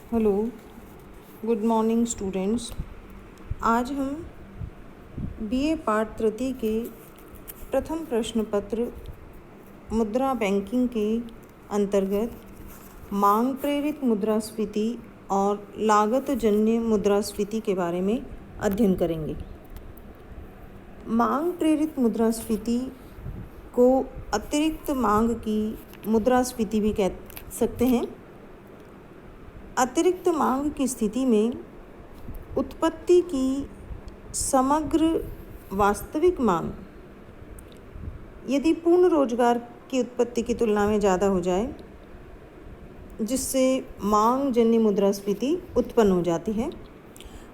Hello, good morning students. आज हम BA part तृतीय के प्रथम प्रश्न पत्र मुद्रा बैंकिंग के अंतर्गत मांग प्रेरित मुद्रास्फीति और लागत जन्य मुद्रास्फीति के बारे में अध्ययन करेंगे। मांग प्रेरित मुद्रास्फीति को अतिरिक्त मांग की मुद्रास्फीति भी कह सकते हैं। अतिरिक्त मांग की स्थिति में उत्पत्ति की समग्र वास्तविक मांग यदि पूर्ण रोजगार की उत्पत्ति की तुलना में ज़्यादा हो जाए, जिससे मांग जन्य मुद्रास्फीति उत्पन्न हो जाती है।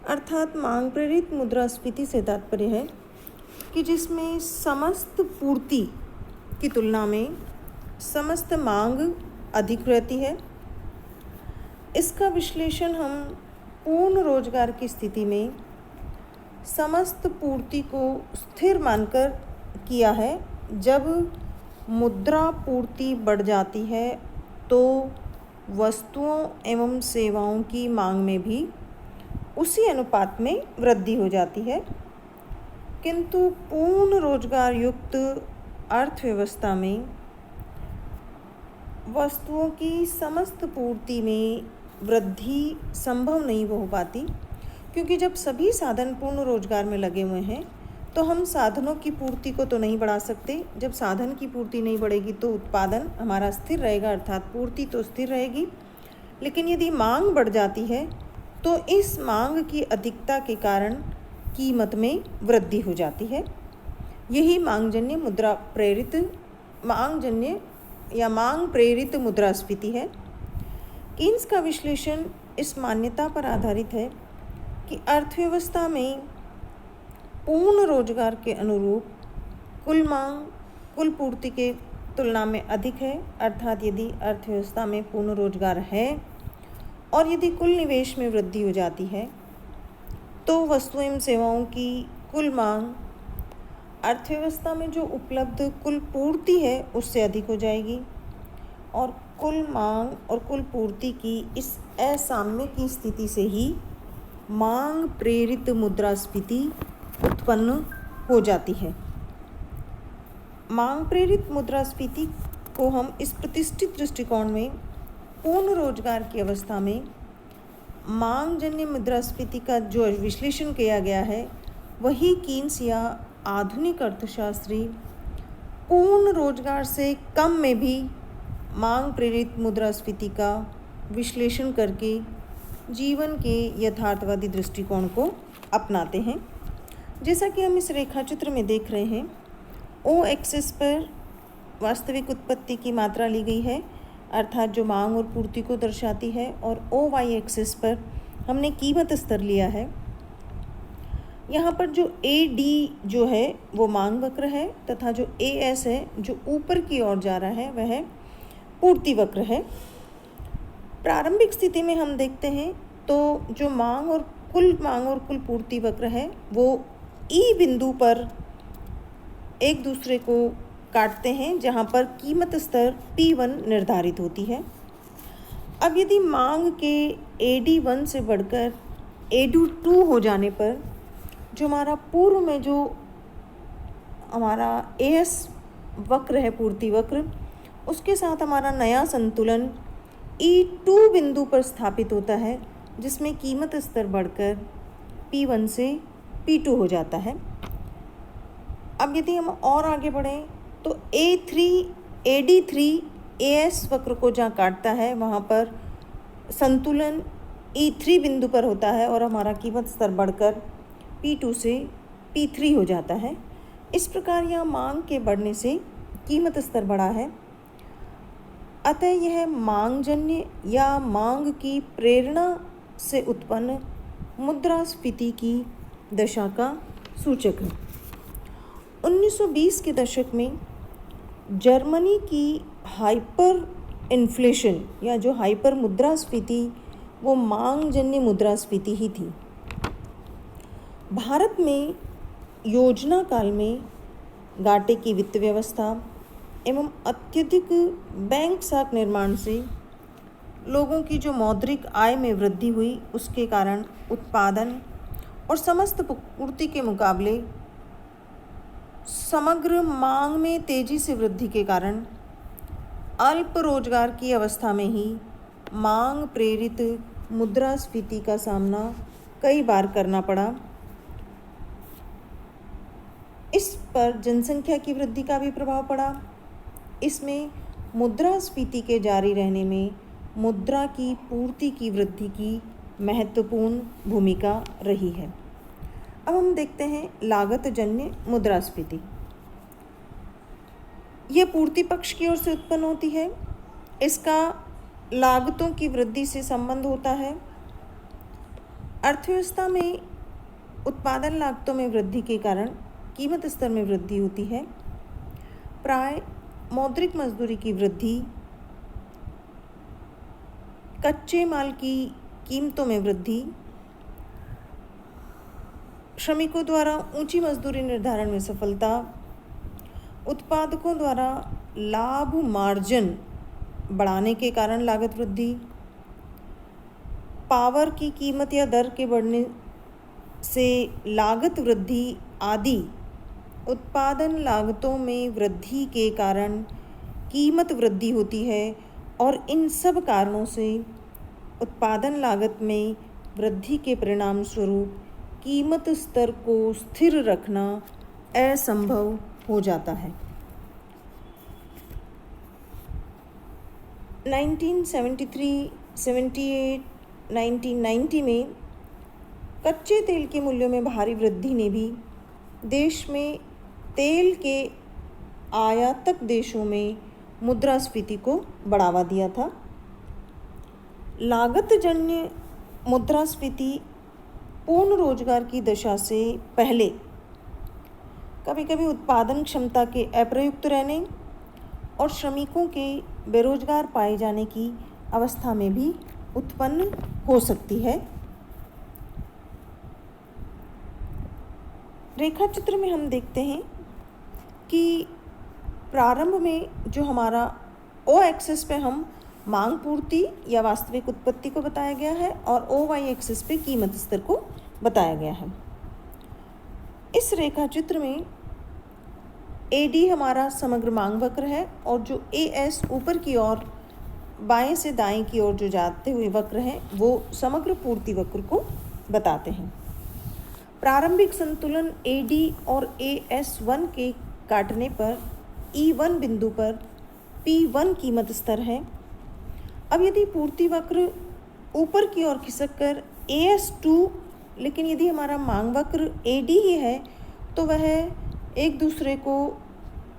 अर्थात मांग प्रेरित मुद्रास्फीति से तात्पर्य है कि जिसमें समस्त पूर्ति की तुलना में समस्त मांग अधिक रहती है। इसका विश्लेषण हम पूर्ण रोजगार की स्थिति में समस्त पूर्ति को स्थिर मानकर किया है। जब मुद्रा पूर्ति बढ़ जाती है तो वस्तुओं एवं सेवाओं की मांग में भी उसी अनुपात में वृद्धि हो जाती है, किंतु पूर्ण रोजगार युक्त अर्थव्यवस्था में वस्तुओं की समस्त पूर्ति में वृद्धि संभव नहीं हो पाती, क्योंकि जब सभी साधन पूर्ण रोजगार में लगे हुए हैं तो हम साधनों की पूर्ति को तो नहीं बढ़ा सकते। जब साधन की पूर्ति नहीं बढ़ेगी तो उत्पादन हमारा स्थिर रहेगा, अर्थात पूर्ति तो स्थिर रहेगी। लेकिन यदि मांग बढ़ जाती है तो इस मांग की अधिकता के कारण कीमत में वृद्धि हो जाती है। यही मांगजन्य मुद्रा प्रेरित मांगजन्य या मांग प्रेरित मुद्रास्फीति है। कीन्स का विश्लेषण इस मान्यता पर आधारित है कि अर्थव्यवस्था में पूर्ण रोजगार के अनुरूप कुल मांग कुल पूर्ति के तुलना में अधिक है। अर्थात यदि अर्थव्यवस्था में पूर्ण रोजगार है और यदि कुल निवेश में वृद्धि हो जाती है तो वस्तुओं एवं सेवाओं की कुल मांग अर्थव्यवस्था में जो उपलब्ध कुल पूर्ति है उससे अधिक हो जाएगी, और कुल मांग और कुल पूर्ति की इस असाम्य की स्थिति से ही मांग प्रेरित मुद्रास्फीति उत्पन्न हो जाती है। मांग प्रेरित मुद्रास्फीति को हम इस प्रतिष्ठित दृष्टिकोण में पूर्ण रोजगार की अवस्था में मांगजन्य मुद्रास्फीति का जो विश्लेषण किया गया है वही कीन्स या आधुनिक अर्थशास्त्री पूर्ण रोजगार से कम में भी मांग प्रेरित मुद्रास्फीति का विश्लेषण करके जीवन के यथार्थवादी दृष्टिकोण को अपनाते हैं। जैसा कि हम इस रेखाचित्र में देख रहे हैं, ओ एक्सिस पर वास्तविक उत्पत्ति की मात्रा ली गई है, अर्थात जो मांग और पूर्ति को दर्शाती है, और ओ वाई एक्सिस पर हमने कीमत स्तर लिया है। यहाँ पर जो ए डी जो है वो मांग वक्र है तथा जो ए एस है जो ऊपर की ओर जा रहा है वह पूर्ति वक्र है। प्रारंभिक स्थिति में हम देखते हैं तो जो मांग और कुल पूर्ति वक्र है वो ई बिंदु पर एक दूसरे को काटते हैं, जहाँ पर कीमत स्तर P1 निर्धारित होती है। अब यदि मांग के AD1 से बढ़कर AD2 हो जाने पर जो हमारा पूर्व में जो हमारा AS वक्र है पूर्ति वक्र, उसके साथ हमारा नया संतुलन E2 बिंदु पर स्थापित होता है, जिसमें कीमत स्तर बढ़कर P1 से P2 हो जाता है। अब यदि हम और आगे बढ़ें तो AD3 AS वक्र को जहाँ काटता है वहाँ पर संतुलन E3 बिंदु पर होता है और हमारा कीमत स्तर बढ़कर P2 से P3 हो जाता है। इस प्रकार यहाँ मांग के बढ़ने से कीमत स्तर बढ़ा है। अतः यह मांगजन्य या मांग की प्रेरणा से उत्पन्न मुद्रास्फीति की दशा का सूचक है। 1920 के दशक में जर्मनी की हाइपर इन्फ्लेशन या जो हाइपर मुद्रास्फीति वो मांगजन्य मुद्रास्फीति ही थी। भारत में योजना काल में घाटे की वित्त व्यवस्था एवं अत्यधिक बैंक साख निर्माण से लोगों की जो मौद्रिक आय में वृद्धि हुई उसके कारण उत्पादन और समस्त पूर्ति के मुकाबले समग्र मांग में तेजी से वृद्धि के कारण अल्प रोजगार की अवस्था में ही मांग प्रेरित मुद्रास्फीति का सामना कई बार करना पड़ा। इस पर जनसंख्या की वृद्धि का भी प्रभाव पड़ा। इसमें मुद्रास्फीति के जारी रहने में मुद्रा की पूर्ति की वृद्धि की महत्वपूर्ण भूमिका रही है। अब हम देखते हैं लागत जन्य मुद्रास्फीति। यह पूर्ति पक्ष की ओर से उत्पन्न होती है। इसका लागतों की वृद्धि से संबंध होता है। अर्थव्यवस्था में उत्पादन लागतों में वृद्धि के कारण कीमत स्तर में वृद्धि होती है। प्राय मौद्रिक मजदूरी की वृद्धि, कच्चे माल की कीमतों में वृद्धि, श्रमिकों द्वारा ऊंची मजदूरी निर्धारण में सफलता, उत्पादकों द्वारा लाभ मार्जिन बढ़ाने के कारण लागत वृद्धि, पावर की कीमत या दर के बढ़ने से लागत वृद्धि आदि उत्पादन लागतों में वृद्धि के कारण कीमत वृद्धि होती है और इन सब कारणों से उत्पादन लागत में वृद्धि के परिणाम स्वरूप कीमत स्तर को स्थिर रखना असंभव हो जाता है। 1973, 78, 1990 में कच्चे तेल के मूल्यों में भारी वृद्धि ने भी देश में तेल के आयातक देशों में मुद्रास्फीति को बढ़ावा दिया था। लागत जन्य मुद्रास्फीति पूर्ण रोजगार की दशा से पहले कभी कभी उत्पादन क्षमता के अप्रयुक्त रहने और श्रमिकों के बेरोजगार पाए जाने की अवस्था में भी उत्पन्न हो सकती है। रेखा चित्र में हम देखते हैं कि प्रारंभ में जो हमारा ओ एक्सिस पे हम मांग पूर्ति या वास्तविक उत्पत्ति को बताया गया है और ओ वाई एक्सिस पे कीमत स्तर को बताया गया है। इस रेखा चित्र में एडी हमारा समग्र मांग वक्र है और जो ए एस ऊपर की ओर बाएं से दाएं की ओर जो जाते हुए वक्र हैं वो समग्र पूर्ति वक्र को बताते हैं। प्रारंभिक संतुलन एडी और AS1 के काटने पर E1 बिंदु पर P1 कीमत स्तर है। अब यदि पूर्ति वक्र ऊपर की ओर खिसक कर AS2, लेकिन यदि हमारा मांग वक्र AD ही है तो वह एक दूसरे को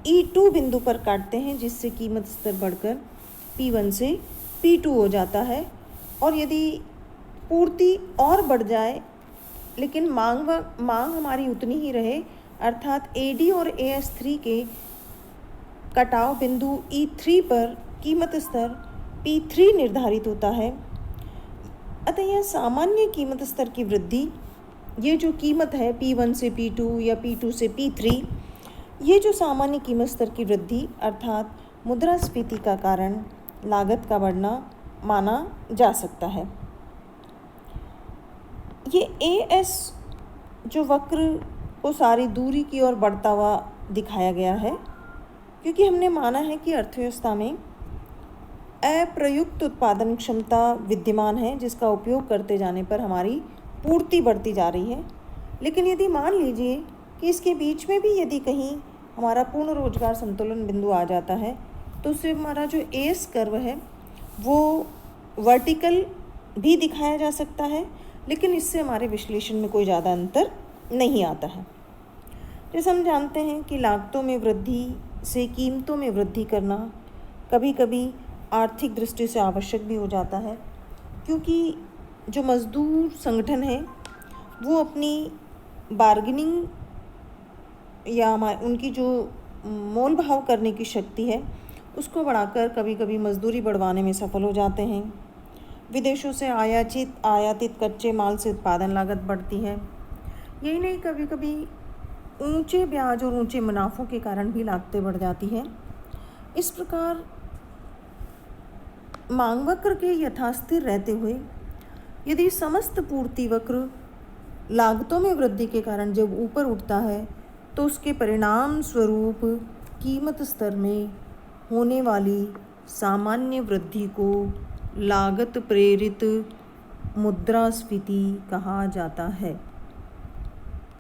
E2 बिंदु पर काटते हैं, जिससे कीमत स्तर बढ़कर P1 से P2 हो जाता है। और यदि पूर्ति और बढ़ जाए लेकिन मांग हमारी उतनी ही रहे, अर्थात AD और AS3 के कटाव बिंदु E3 पर कीमत स्तर P3 निर्धारित होता है। अतः यह सामान्य कीमत स्तर की वृद्धि, ये जो कीमत है P1 से P2 या P2 से P3, ये जो सामान्य कीमत स्तर की वृद्धि अर्थात मुद्रास्फीति का कारण लागत का बढ़ना माना जा सकता है। ये AS जो वक्र को सारी दूरी की ओर बढ़ता हुआ दिखाया गया है, क्योंकि हमने माना है कि अर्थव्यवस्था में अप्रयुक्त उत्पादन क्षमता विद्यमान है, जिसका उपयोग करते जाने पर हमारी पूर्ति बढ़ती जा रही है। लेकिन यदि मान लीजिए कि इसके बीच में भी यदि कहीं हमारा पूर्ण रोजगार संतुलन बिंदु आ जाता है तो उससे हमारा जो एस कर्व है वो वर्टिकल भी दिखाया जा सकता है, लेकिन इससे हमारे विश्लेषण में कोई ज़्यादा अंतर नहीं आता है। जैसे हम जानते हैं कि लागतों में वृद्धि से कीमतों में वृद्धि करना कभी कभी आर्थिक दृष्टि से आवश्यक भी हो जाता है, क्योंकि जो मजदूर संगठन है वो अपनी बार्गेनिंग या उनकी जो मोल भाव करने की शक्ति है उसको बढ़ाकर कभी कभी मजदूरी बढ़वाने में सफल हो जाते हैं। विदेशों से आयातित कच्चे माल से उत्पादन लागत बढ़ती है। यही नहीं, कभी कभी ऊंचे ब्याज और ऊंचे मुनाफों के कारण भी लागतें बढ़ जाती हैं। इस प्रकार मांग वक्र के यथास्थिर रहते हुए यदि समस्त पूर्ति वक्र लागतों में वृद्धि के कारण जब ऊपर उठता है तो उसके परिणाम स्वरूप कीमत स्तर में होने वाली सामान्य वृद्धि को लागत प्रेरित मुद्रास्फीति कहा जाता है।